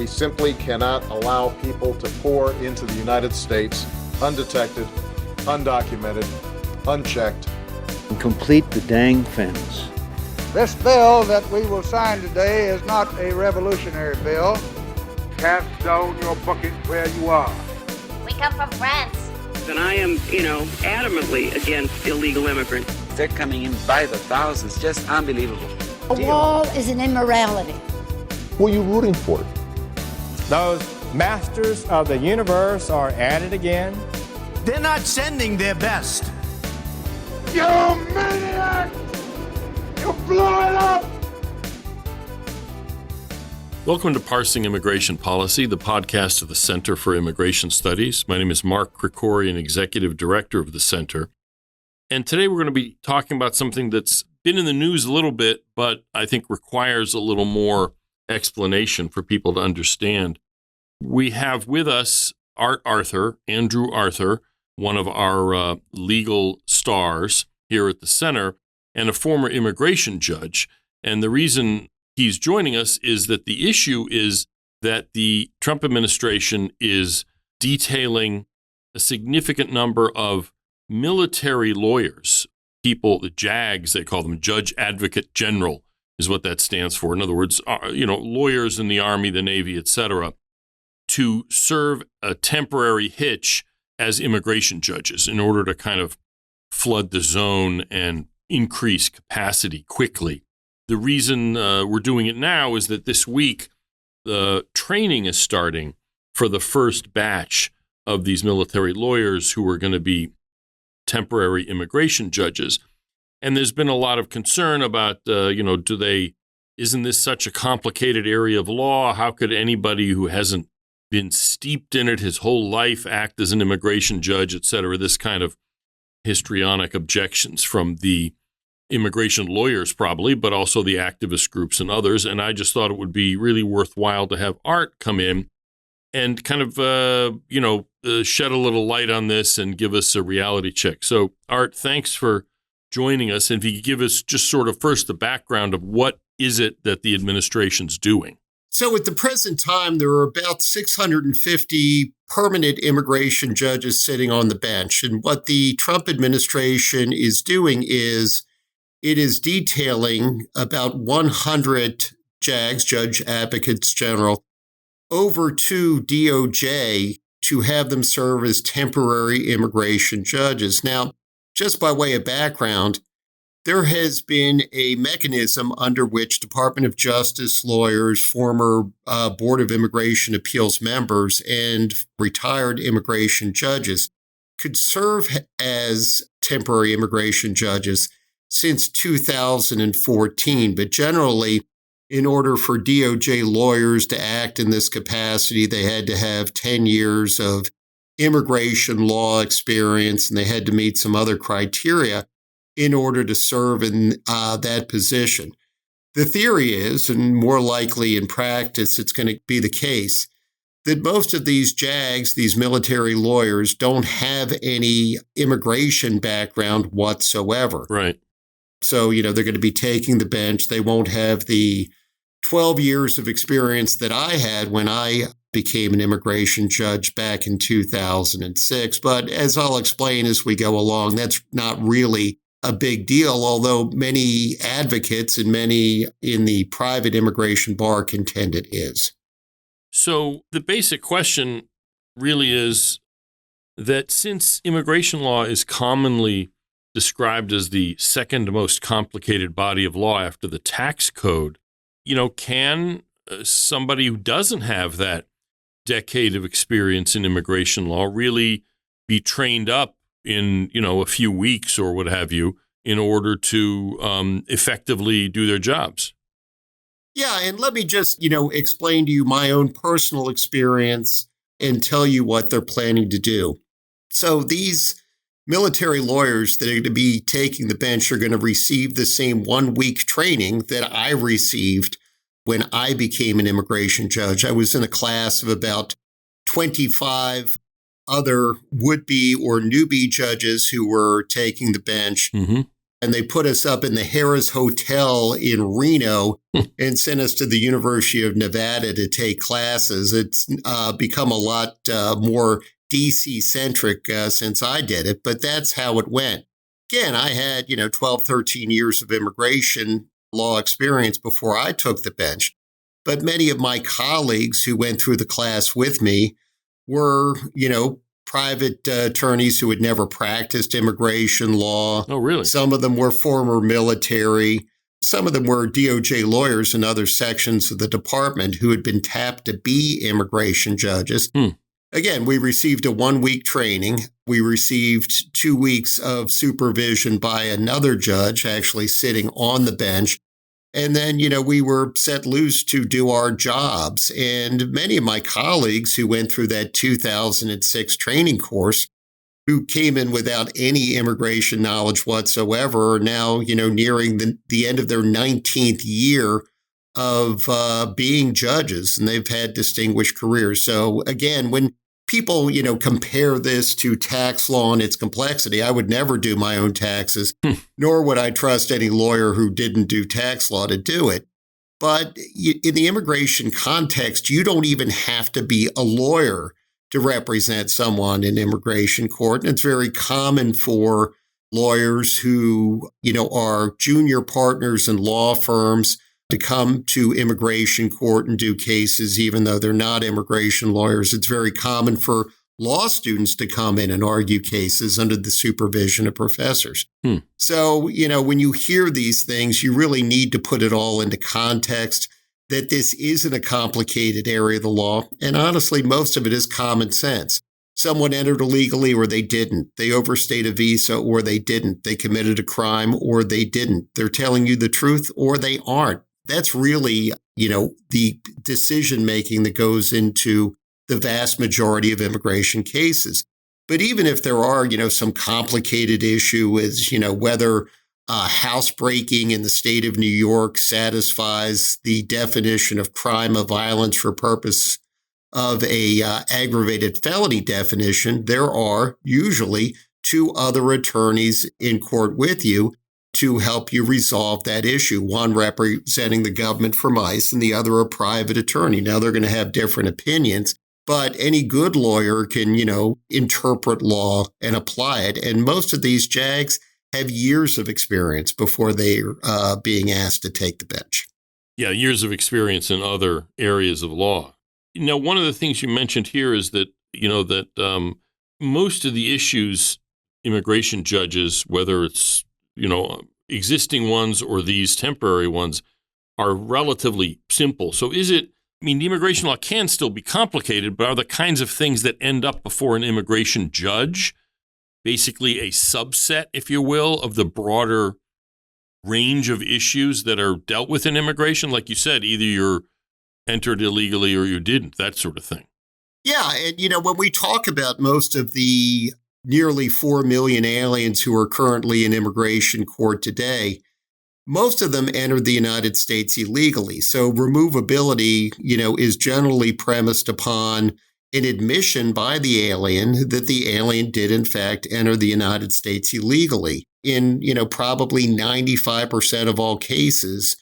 We simply cannot allow people to pour into the United States undetected, undocumented, unchecked. And complete the dang fence. This bill that we will sign today is not a revolutionary bill. Cast down your bucket where you are. We come from France. And I am, adamantly against illegal immigrants. They're coming in by the thousands, just unbelievable. A wall is an immorality. Who are you rooting for? Those masters of the universe are at it again. They're not sending their best. You maniac! You blew it up! Welcome to Parsing Immigration Policy, the podcast of the Center for Immigration Studies. My name is Mark Krikorian, Executive Director of the Center. And today we're going to be talking about something that's been in the news a little bit, but I think requires a little more explanation for people to understand. We have with us Andrew Arthur, one of our legal stars here at the Center, and a former immigration judge. And the reason he's joining us is that the issue is that the Trump administration is detailing a significant number of military lawyers, people, the JAGs, they call them, Judge Advocate General is what that stands for. In other words, lawyers in the Army, the Navy, et cetera, to serve a temporary hitch as immigration judges in order to kind of flood the zone and increase capacity quickly. The reason we're doing it now is that this week, the training is starting for the first batch of these military lawyers who are going to be temporary immigration judges. And there's been a lot of concern about, isn't this such a complicated area of law? How could anybody who hasn't been steeped in it his whole life act as an immigration judge, et cetera? This kind of histrionic objections from the immigration lawyers probably, but also the activist groups and others. And I just thought it would be really worthwhile to have Art come in and kind of, shed a little light on this and give us a reality check. So, Art, thanks for joining us. And if you could give us just sort of first the background of what is it that the administration's doing? So at the present time, there are about 650 permanent immigration judges sitting on the bench. And what the Trump administration is doing is it is detailing about 100 JAGs, Judge Advocates General, over to DOJ to have them serve as temporary immigration judges. Now, just by way of background, there has been a mechanism under which Department of Justice lawyers, former Board of Immigration Appeals members, and retired immigration judges could serve as temporary immigration judges since 2014. But generally, in order for DOJ lawyers to act in this capacity, they had to have 10 years of immigration law experience, and they had to meet some other criteria in order to serve in that position. The theory is, and more likely in practice it's going to be the case, that most of these JAGs, these military lawyers, don't have any immigration background whatsoever. Right. So, they're going to be taking the bench. They won't have the 12 years of experience that I had when I became an immigration judge back in 2006. But as I'll explain as we go along, that's not really a big deal, although many advocates and many in the private immigration bar contend it is. So the basic question really is that since immigration law is commonly described as the second most complicated body of law after the tax code, can somebody who doesn't have that decade of experience in immigration law really be trained up in, a few weeks or what have you in order to effectively do their jobs? Yeah, and let me just, explain to you my own personal experience and tell you what they're planning to do. So these military lawyers that are going to be taking the bench are going to receive the same 1-week training that I received when I became an immigration judge. I was in a class of about 25 other would-be or newbie judges who were taking the bench. Mm-hmm. and they put us up in the Harrah's Hotel in Reno and sent us to the University of Nevada to take classes. It's become a lot more DC-centric since I did it, but that's how it went. Again, I had, 12, 13 years of immigration law experience before I took the bench. But many of my colleagues who went through the class with me were, private attorneys who had never practiced immigration law. Oh, really? Some of them were former military. Some of them were DOJ lawyers in other sections of the department who had been tapped to be immigration judges. Again, we received a 1-week training. We received 2 weeks of supervision by another judge actually sitting on the bench. And then, we were set loose to do our jobs. And many of my colleagues who went through that 2006 training course, who came in without any immigration knowledge whatsoever, are now, nearing the end of their 19th year of being judges, and they've had distinguished careers. So again, when people, compare this to tax law and its complexity, I would never do my own taxes, nor would I trust any lawyer who didn't do tax law to do it. But in the immigration context, you don't even have to be a lawyer to represent someone in immigration court. And it's very common for lawyers who, are junior partners in law firms to come to immigration court and do cases, even though they're not immigration lawyers. It's very common for law students to come in and argue cases under the supervision of professors. So, when you hear these things, you really need to put it all into context, that this isn't a complicated area of the law. And honestly, most of it is common sense. Someone entered illegally or they didn't. They overstayed a visa or they didn't. They committed a crime or they didn't. They're telling you the truth or they aren't. That's really, the decision-making that goes into the vast majority of immigration cases. But even if there are, some complicated issue is, whether housebreaking in the state of New York satisfies the definition of crime of violence for purpose of a aggravated felony definition, there are usually 2 other attorneys in court with you to help you resolve that issue, one representing the government from ICE and the other a private attorney. Now, they're going to have different opinions, but any good lawyer can, interpret law and apply it. And most of these JAGs have years of experience before they're being asked to take the bench. Yeah, years of experience in other areas of law. Now, one of the things you mentioned here is that, most of the issues immigration judges, whether it's existing ones or these temporary ones, are relatively simple. So the immigration law can still be complicated, but are the kinds of things that end up before an immigration judge basically a subset, if you will, of the broader range of issues that are dealt with in immigration? Like you said, either you're entered illegally or you didn't, that sort of thing. Yeah. And, when we talk about most of the nearly 4 million aliens who are currently in immigration court today, most of them entered the United States illegally. So removability, is generally premised upon an admission by the alien that the alien did, in fact, enter the United States illegally. In, probably 95% of all cases,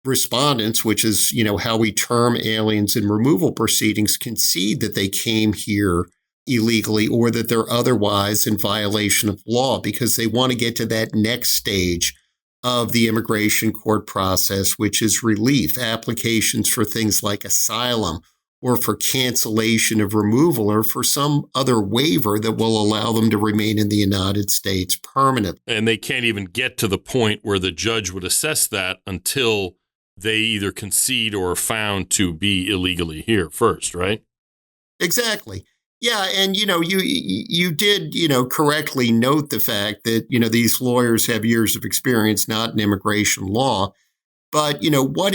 respondents, which is, how we term aliens in removal proceedings, concede that they came here illegally or that they're otherwise in violation of law because they want to get to that next stage of the immigration court process, which is relief, applications for things like asylum or for cancellation of removal or for some other waiver that will allow them to remain in the United States permanently. And they can't even get to the point where the judge would assess that until they either concede or are found to be illegally here first, right? Exactly. Yeah, and you did correctly note the fact that these lawyers have years of experience not in immigration law, but what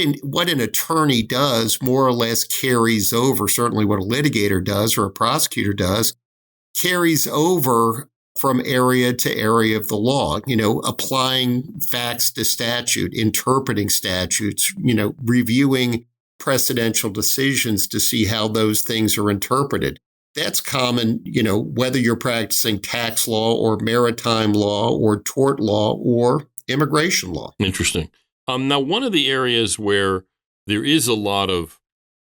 an attorney does more or less carries over. Certainly, what a litigator does or a prosecutor does carries over from area to area of the law. Applying facts to statute, interpreting statutes, reviewing precedential decisions to see how those things are interpreted. That's common, whether you're practicing tax law or maritime law or tort law or immigration law. Interesting. Now, one of the areas where there is a lot of,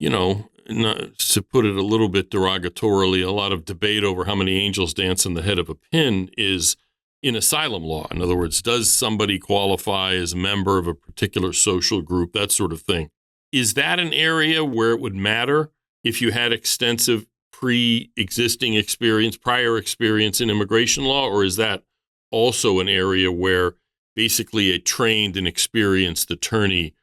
to put it a little bit derogatorily, a lot of debate over how many angels dance on the head of a pin is in asylum law. In other words, does somebody qualify as a member of a particular social group, that sort of thing. Is that an area where it would matter if you had extensive pre-existing experience, prior experience in immigration law, or is that also an area where basically a trained and experienced attorney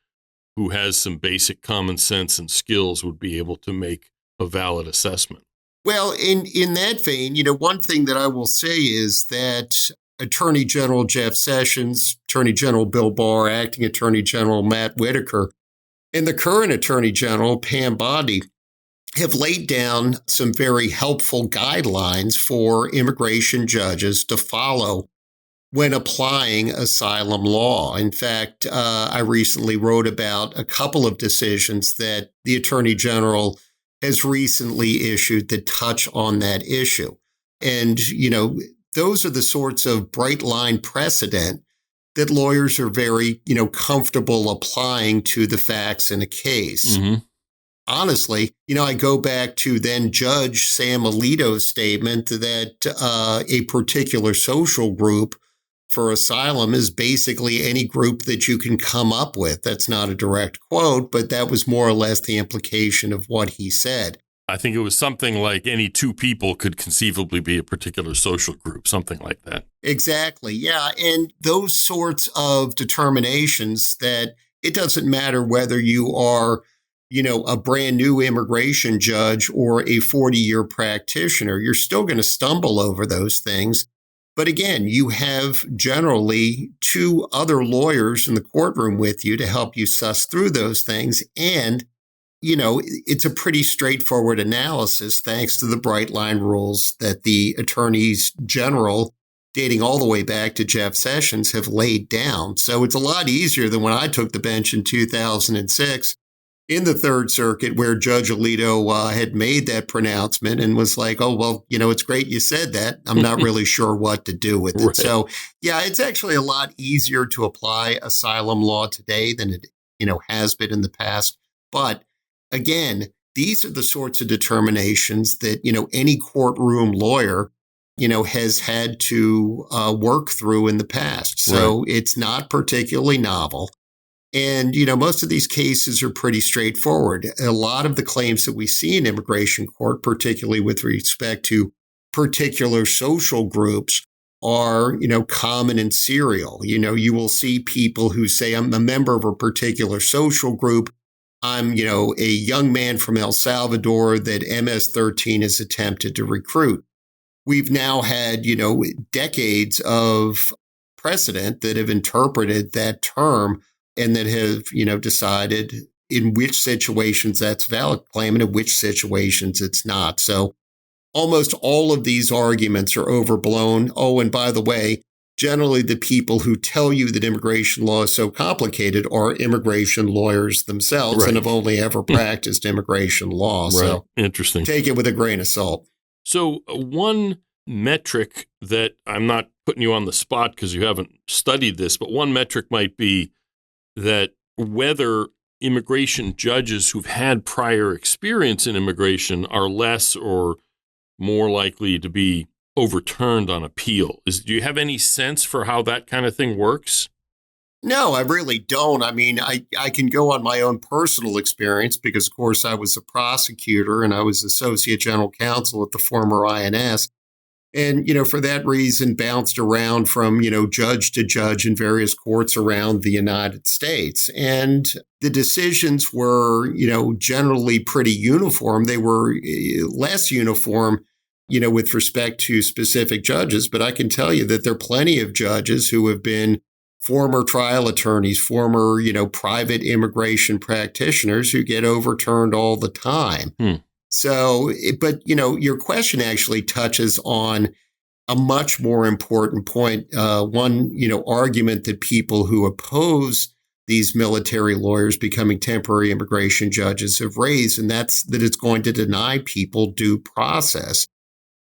who has some basic common sense and skills would be able to make a valid assessment? Well, in that vein, one thing that I will say is that Attorney General Jeff Sessions, Attorney General Bill Barr, Acting Attorney General Matt Whitaker, and the current Attorney General, Pam Bondi, have laid down some very helpful guidelines for immigration judges to follow when applying asylum law. In fact, I recently wrote about a couple of decisions that the Attorney General has recently issued that touch on that issue. And, those are the sorts of bright line precedent that lawyers are very, comfortable applying to the facts in a case. Mm-hmm. Honestly, I go back to then Judge Sam Alito's statement that a particular social group for asylum is basically any group that you can come up with. That's not a direct quote, but that was more or less the implication of what he said. I think it was something like any two people could conceivably be a particular social group, something like that. Exactly. Yeah. And those sorts of determinations that it doesn't matter whether you are, a brand new immigration judge or a 40-year practitioner, you're still going to stumble over those things. But again, you have generally two other lawyers in the courtroom with you to help you suss through those things. And it's a pretty straightforward analysis thanks to the bright line rules that the attorneys general, dating all the way back to Jeff Sessions, have laid down. So it's a lot easier than when I took the bench in 2006 in the Third Circuit, where Judge Alito had made that pronouncement and was like, oh, well, it's great you said that. I'm not really sure what to do with it. Right. So, yeah, it's actually a lot easier to apply asylum law today than it, has been in the past. But again, these are the sorts of determinations that, any courtroom lawyer, has had to work through in the past. So It's not particularly novel. And, most of these cases are pretty straightforward. A lot of the claims that we see in immigration court, particularly with respect to particular social groups, are, common and serial. You will see people who say, I'm a member of a particular social group. I'm, a young man from El Salvador that MS-13 has attempted to recruit. We've now had, decades of precedent that have interpreted that term and that have, decided in which situations that's a valid claim and in which situations it's not. So almost all of these arguments are overblown. Oh, and by the way, generally the people who tell you that immigration law is so complicated are immigration lawyers themselves and have only ever practiced immigration law. Right. So Interesting. Take it with a grain of salt. So one metric that I'm not putting you on the spot because you haven't studied this, but one metric might be that whether immigration judges who've had prior experience in immigration are less or more likely to be overturned on appeal. Do you have any sense for how that kind of thing works? No, I really don't. I mean, I can go on my own personal experience because, of course, I was a prosecutor and I was associate general counsel at the former INS. And, for that reason, bounced around from, judge to judge in various courts around the United States. And the decisions were, generally pretty uniform. They were less uniform, with respect to specific judges. But I can tell you that there are plenty of judges who have been former trial attorneys, former, private immigration practitioners who get overturned all the time. So, but, your question actually touches on a much more important point. One, argument that people who oppose these military lawyers becoming temporary immigration judges have raised, and that's that it's going to deny people due process.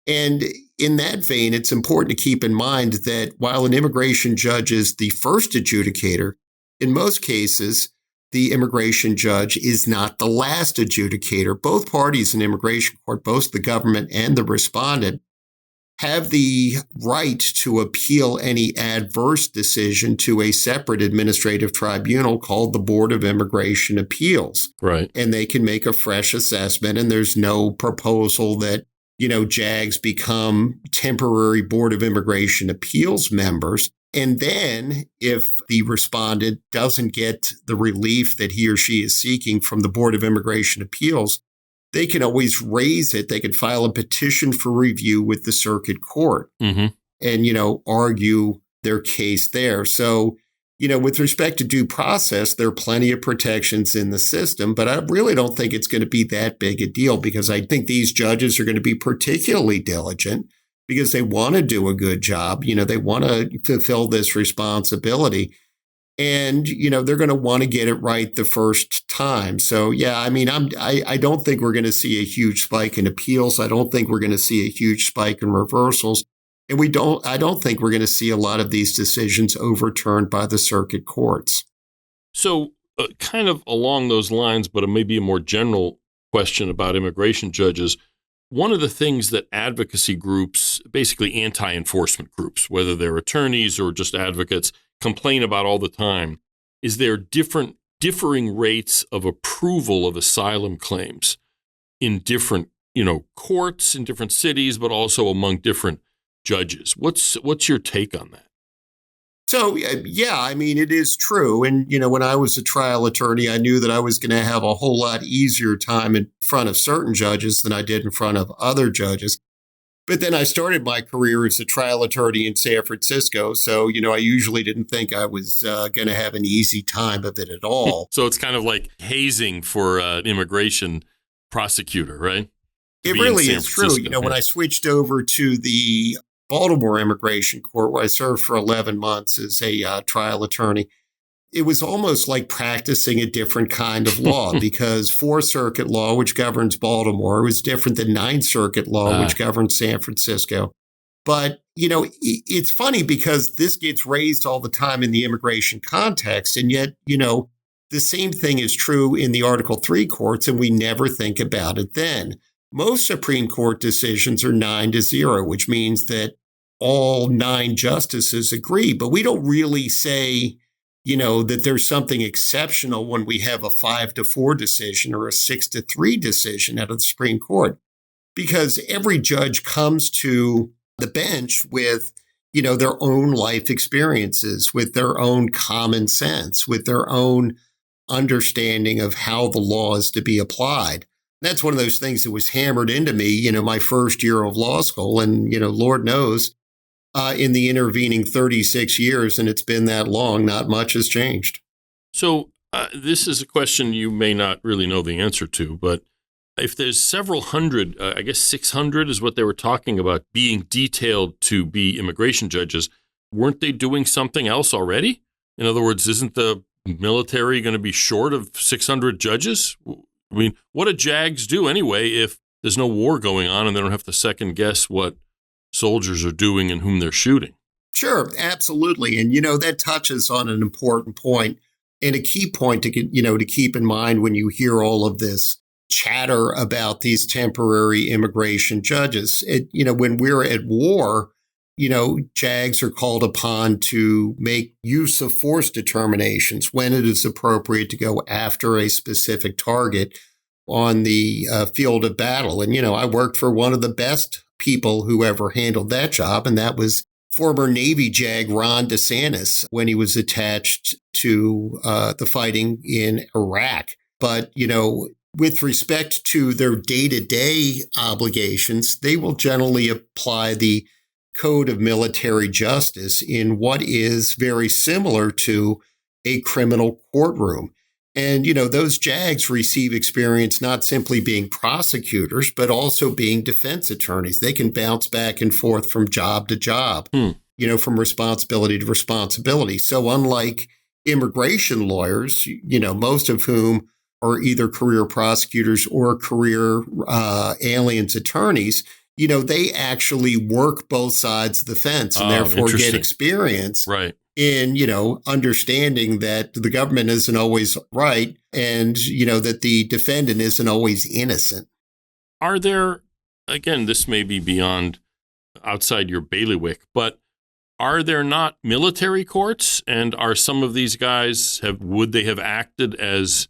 And in that vein, it's important to keep in mind that while an immigration judge is the first adjudicator, in most cases, the immigration judge is not the last adjudicator. Both parties in immigration court, both the government and the respondent, have the right to appeal any adverse decision to a separate administrative tribunal called the Board of Immigration Appeals. Right. And they can make a fresh assessment, and there's no proposal that, JAGs become temporary Board of Immigration Appeals members. And then if the respondent doesn't get the relief that he or she is seeking from the Board of Immigration Appeals, they can always raise it. They can file a petition for review with the circuit court and, argue their case there. So, with respect to due process, there are plenty of protections in the system, but I really don't think it's going to be that big a deal because I think these judges are going to be particularly diligent because they want to do a good job. They want to fulfill this responsibility. And, they're going to want to get it right the first time. So, yeah, I don't think we're going to see a huge spike in appeals. I don't think we're going to see a huge spike in reversals. And I don't think we're going to see a lot of these decisions overturned by the circuit courts. So kind of along those lines, but maybe a more general question about immigration judges. One of the things that advocacy groups, basically anti-enforcement groups, whether they're attorneys or just advocates, complain about all the time is there differing rates of approval of asylum claims in different, courts in different cities, but also among different judges. What's your take on that? So, yeah, it is true. And, when I was a trial attorney, I knew that I was going to have a whole lot easier time in front of certain judges than I did in front of other judges. But then I started my career as a trial attorney in San Francisco. So, I usually didn't think I was going to have an easy time of it at all. So it's kind of like hazing for an immigration prosecutor, right? It really is true. When I switched over to the Baltimore Immigration Court, where I served for 11 months as a trial attorney, it was almost like practicing a different kind of law because Fourth Circuit law, which governs Baltimore, was different than Ninth Circuit law, which governs San Francisco. But, it's funny because this gets raised all the time in the immigration context. And yet, the same thing is true in the Article 3 courts, and we never think about it then. Most Supreme Court decisions are 9-0, which means that all 9 justices agree. But we don't really say, that there's something exceptional when we have a 5-4 decision or a 6-3 decision out of the Supreme Court, because every judge comes to the bench with, their own life experiences, with their own common sense, with their own understanding of how the law is to be applied. That's one of those things that was hammered into me, my first year of law school. And, Lord knows, in the intervening 36 years, and it's been that long, not much has changed. So this is a question you may not really know the answer to, but if there's several hundred, I guess 600 is what they were talking about, being detailed to be immigration judges, weren't they doing something else already? In other words, isn't the military going to be short of 600 judges? What do JAGs do anyway if there's no war going on and they don't have to second guess what soldiers are doing and whom they're shooting? Sure, absolutely. And, that touches on an important point and a key point to keep in mind when you hear all of this chatter about these temporary immigration judges. When we're at war, JAGs are called upon to make use of force determinations when it is appropriate to go after a specific target on the field of battle. And, I worked for one of the best people who ever handled that job, and that was former Navy JAG Ron DeSantis when he was attached to the fighting in Iraq. But, with respect to their day-to-day obligations, they will generally apply the Code of Military Justice in what is very similar to a criminal courtroom. And, those JAGs receive experience not simply being prosecutors, but also being defense attorneys. They can bounce back and forth from job to job, from responsibility to responsibility. So unlike immigration lawyers, most of whom are either career prosecutors or career aliens attorneys, they actually work both sides of the fence and therefore get experience in, understanding that the government isn't always right and, that the defendant isn't always innocent. Are there, again, this may be beyond outside your bailiwick, but are there not military courts? And are some of these guys, would they have acted as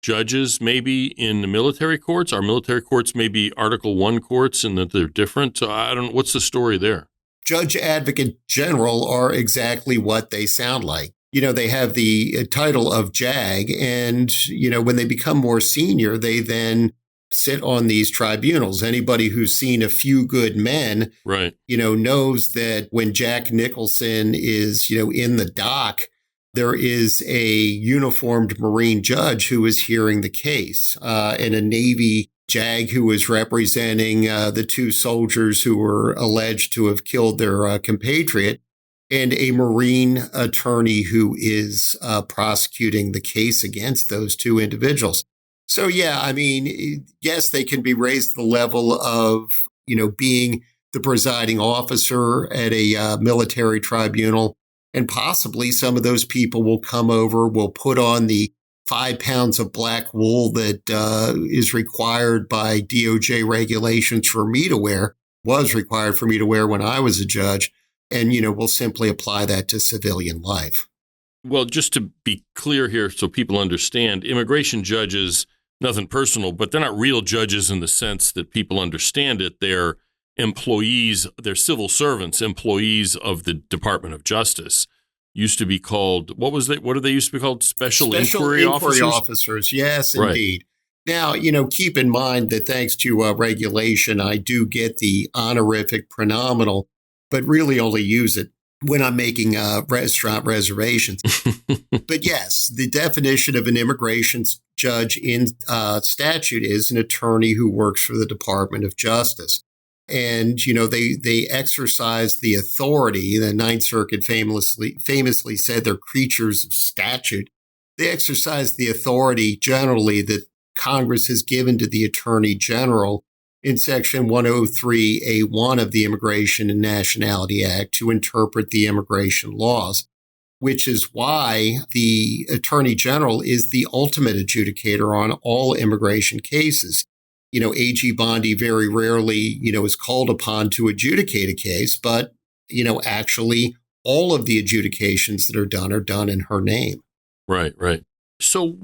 judges maybe in the military courts? Are military courts maybe Article I courts and that they're different? So I don't know. What's the story there? Judge Advocate General are exactly what they sound like. They have the title of JAG, and, when they become more senior, they then sit on these tribunals. Anybody who's seen A Few Good Men, knows that when Jack Nicholson is, in the dock, there is a uniformed Marine judge who is hearing the case, and a Navy JAG who is representing the two soldiers who were alleged to have killed their compatriot, and a Marine attorney who is prosecuting the case against those two individuals. So, yes, they can be raised to the level of, being the presiding officer at a military tribunal. And possibly some of those people will come over, will put on the 5 pounds of black wool that is required by DOJ regulations for me to wear, was required for me to wear when I was a judge. And, we'll simply apply that to civilian life. Well, just to be clear here so people understand, immigration judges, nothing personal, but they're not real judges in the sense that people understand it. They're employees, they're civil servants, employees of the Department of Justice. Used to be called, what do they used to be called? Special Inquiry Officers. Yes, indeed. Now, keep in mind that thanks to regulation, I do get the honorific pronominal, but really only use it when I'm making restaurant reservations. But yes, the definition of an immigration judge in statute is an attorney who works for the Department of Justice. And, they exercise the authority. The Ninth Circuit famously said they're creatures of statute. They exercise the authority generally that Congress has given to the Attorney General in Section 103A1 of the Immigration and Nationality Act to interpret the immigration laws, which is why the Attorney General is the ultimate adjudicator on all immigration cases. A.G. Bondi very rarely, is called upon to adjudicate a case, but, actually all of the adjudications that are done in her name. Right. So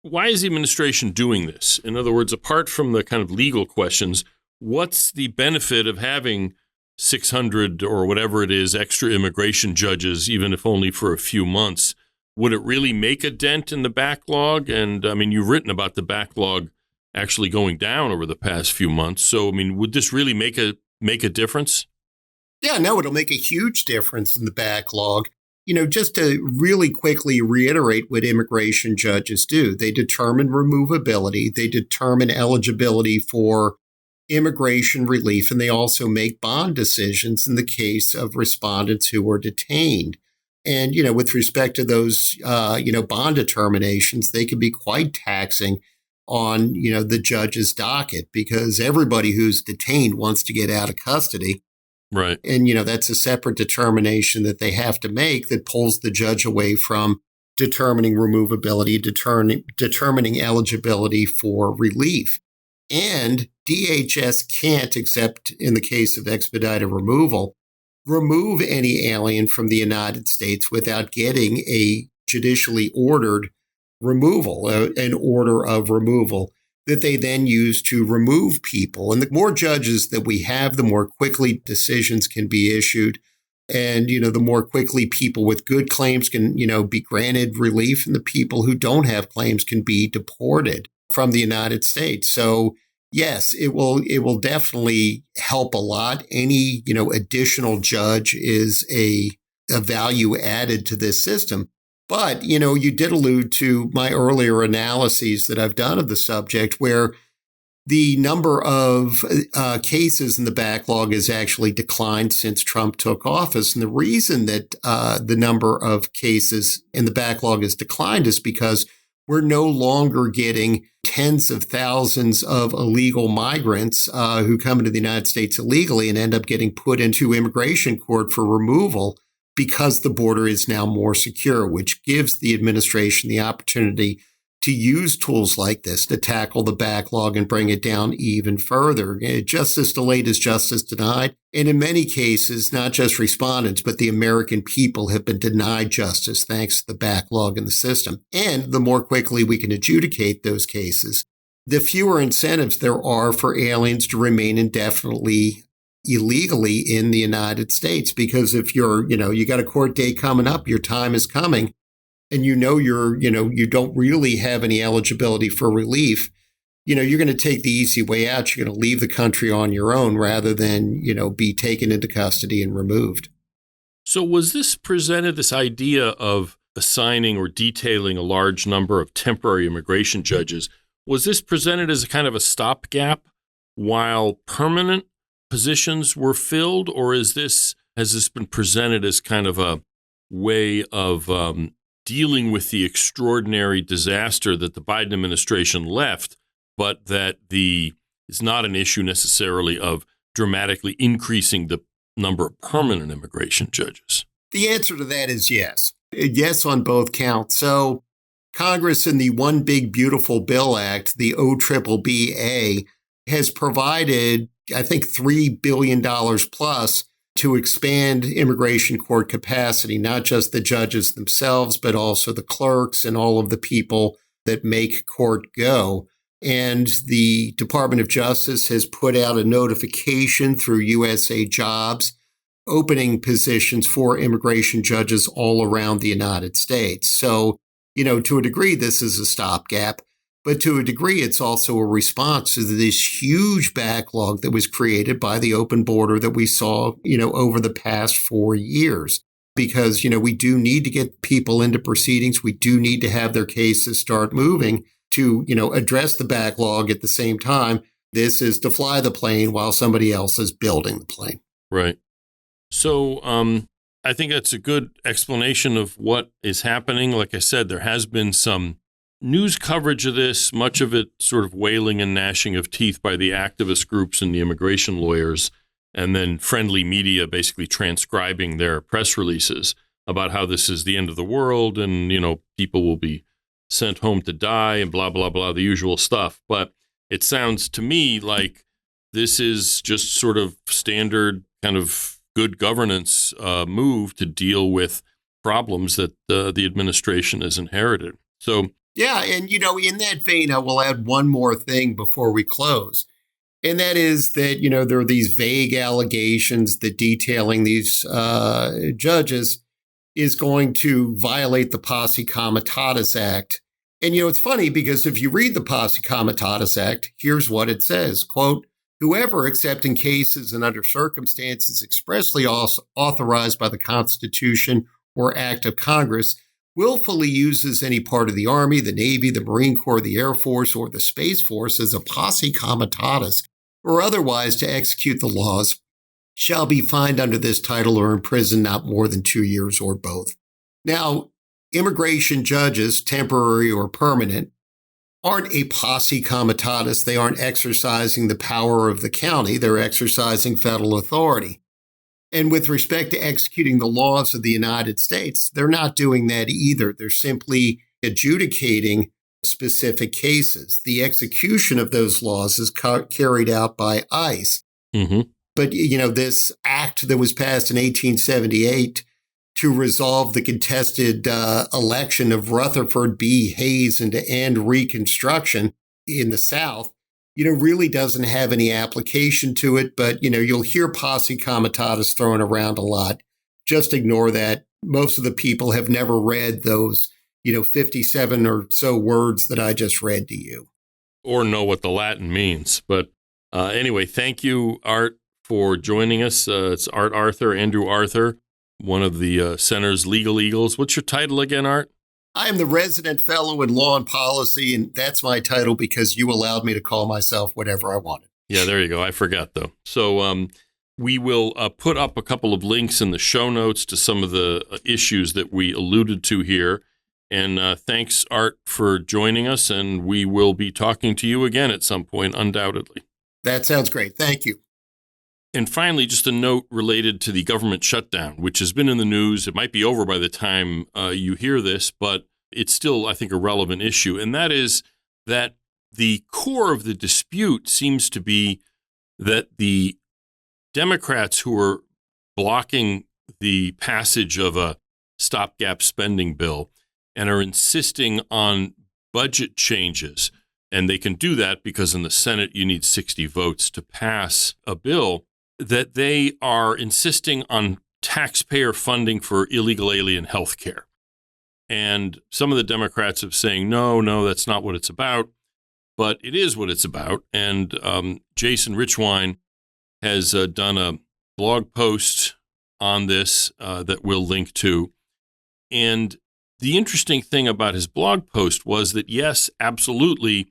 why is the administration doing this? In other words, apart from the kind of legal questions, what's the benefit of having 600 or whatever it is extra immigration judges, even if only for a few months? Would it really make a dent in the backlog? And you've written about the backlog actually going down over the past few months. So, would this really make a difference? Yeah, no, it'll make a huge difference in the backlog. Just to really quickly reiterate what immigration judges do, they determine removability, they determine eligibility for immigration relief, and they also make bond decisions in the case of respondents who are detained. And, with respect to those, bond determinations, they can be quite taxing on, the judge's docket because everybody who's detained wants to get out of custody. Right. And, that's a separate determination that they have to make that pulls the judge away from determining removability, determining eligibility for relief. And DHS can't, except in the case of expedited removal, remove any alien from the United States without getting a judicially ordered removal, an order of removal that they then use to remove people. And the more judges that we have, the more quickly decisions can be issued. And, the more quickly people with good claims can, be granted relief, and the people who don't have claims can be deported from the United States. So, yes, it will definitely help a lot. Any, additional judge is a value added to this system. But, you did allude to my earlier analyses that I've done of the subject where the number of cases in the backlog has actually declined since Trump took office. And the reason that the number of cases in the backlog has declined is because we're no longer getting tens of thousands of illegal migrants who come into the United States illegally and end up getting put into immigration court for removal because the border is now more secure, which gives the administration the opportunity to use tools like this to tackle the backlog and bring it down even further. Justice delayed is justice denied. And in many cases, not just respondents, but the American people have been denied justice thanks to the backlog in the system. And the more quickly we can adjudicate those cases, the fewer incentives there are for aliens to remain indefinitely illegally in the United States. Because if you got a court date coming up, your time is coming, and you don't really have any eligibility for relief, you're going to take the easy way out. You're going to leave the country on your own rather than, be taken into custody and removed. So was this presented, this idea of assigning or detailing a large number of temporary immigration judges, was this presented as a kind of a stopgap while permanent positions were filled, or has this been presented as kind of a way of dealing with the extraordinary disaster that the Biden administration left, but that it's not an issue necessarily of dramatically increasing the number of permanent immigration judges? The answer to that is yes. Yes on both counts. So Congress in the One Big Beautiful Bill Act, the OBBBA, has provided, I think, $3 billion plus to expand immigration court capacity, not just the judges themselves, but also the clerks and all of the people that make court go. And the Department of Justice has put out a notification through USA Jobs opening positions for immigration judges all around the United States. So, to a degree, this is a stopgap. But to a degree, it's also a response to this huge backlog that was created by the open border that we saw, over the past 4 years. Because, we do need to get people into proceedings. We do need to have their cases start moving to, address the backlog at the same time. This is to fly the plane while somebody else is building the plane. Right. So I think that's a good explanation of what is happening. Like I said, there has been some news coverage of this, much of it sort of wailing and gnashing of teeth by the activist groups and the immigration lawyers, and then friendly media basically transcribing their press releases about how this is the end of the world and, people will be sent home to die and blah, blah, blah, the usual stuff. But it sounds to me like this is just sort of standard kind of good governance move to deal with problems that the administration has inherited. So, yeah. And, in that vein, I will add one more thing before we close. And that is that, there are these vague allegations that detailing these judges is going to violate the Posse Comitatus Act. And, it's funny because if you read the Posse Comitatus Act, here's what it says, quote, "Whoever, except in cases and under circumstances expressly authorized by the Constitution or Act of Congress, willfully uses any part of the Army, the Navy, the Marine Corps, the Air Force, or the Space Force as a posse comitatus, or otherwise to execute the laws, shall be fined under this title or imprisoned not more than 2 years or both." Now, immigration judges, temporary or permanent, aren't a posse comitatus. They aren't exercising the power of the county. They're exercising federal authority. And with respect to executing the laws of the United States, they're not doing that either. They're simply adjudicating specific cases. The execution of those laws is carried out by ICE. Mm-hmm. But, this act that was passed in 1878 to resolve the contested election of Rutherford B. Hayes and to end Reconstruction in the South, really doesn't have any application to it. But, you'll hear posse comitatus thrown around a lot. Just ignore that. Most of the people have never read those, 57 or so words that I just read to you. Or know what the Latin means. But anyway, thank you, Art, for joining us. It's Andrew Arthur, one of the Center's Legal Eagles. What's your title again, Art? I am the resident fellow in law and policy, and that's my title because you allowed me to call myself whatever I wanted. Yeah, there you go. I forgot, though. So we will put up a couple of links in the show notes to some of the issues that we alluded to here. And thanks, Art, for joining us. And we will be talking to you again at some point, undoubtedly. That sounds great. Thank you. And finally, just a note related to the government shutdown, which has been in the news. It might be over by the time you hear this, but it's still, I think, a relevant issue. And that is that the core of the dispute seems to be that the Democrats who are blocking the passage of a stopgap spending bill and are insisting on budget changes, and they can do that because in the Senate you need 60 votes to pass a bill, that they are insisting on taxpayer funding for illegal alien health care. And some of the Democrats have saying, no, that's not what it's about. But it is what it's about. And Jason Richwine has done a blog post on this that we'll link to. And the interesting thing about his blog post was that, yes, absolutely,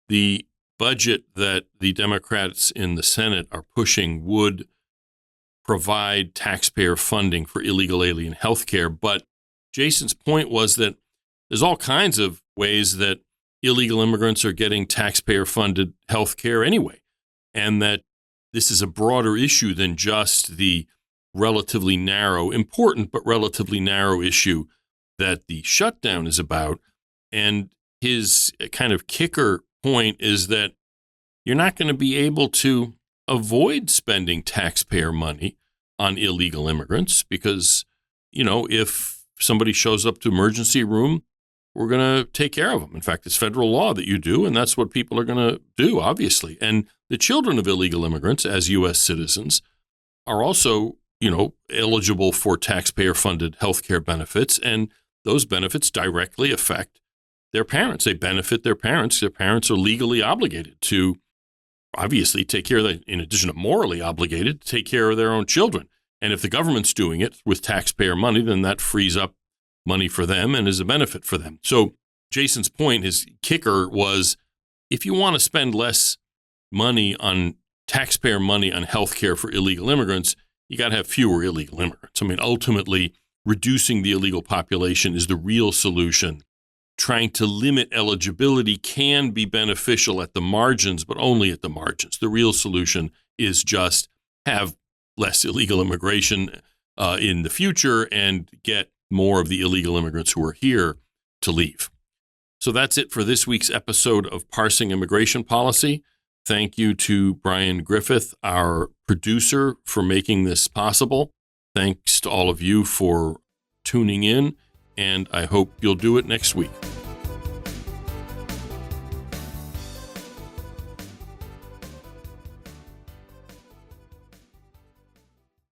the budget that the Democrats in the Senate are pushing would provide taxpayer funding for illegal alien health care. But Jason's point was that there's all kinds of ways that illegal immigrants are getting taxpayer-funded health care anyway, and that this is a broader issue than just the relatively narrow, important but relatively narrow issue that the shutdown is about. And his kind of kicker point is that you're not going to be able to avoid spending taxpayer money on illegal immigrants because, if somebody shows up to emergency room, we're going to take care of them. In fact, it's federal law that you do, and that's what people are going to do, obviously. And the children of illegal immigrants, as U.S. citizens, are also, eligible for taxpayer-funded health care benefits, and those benefits directly affect their parents. They benefit their parents. Their parents are legally obligated to, obviously, take care of them, in addition to morally obligated, to take care of their own children. And if the government's doing it with taxpayer money, then that frees up money for them and is a benefit for them. So Jason's point, his kicker was, if you want to spend less money on taxpayer money on health care for illegal immigrants, you got to have fewer illegal immigrants. I mean, ultimately, reducing the illegal population is the real solution. Trying to limit eligibility can be beneficial at the margins, but only at the margins. The real solution is just have less illegal immigration in the future and get more of the illegal immigrants who are here to leave. So that's it for this week's episode of Parsing Immigration Policy. Thank you to Brian Griffith, our producer, for making this possible. Thanks to all of you for tuning in, and I hope you'll do it next week.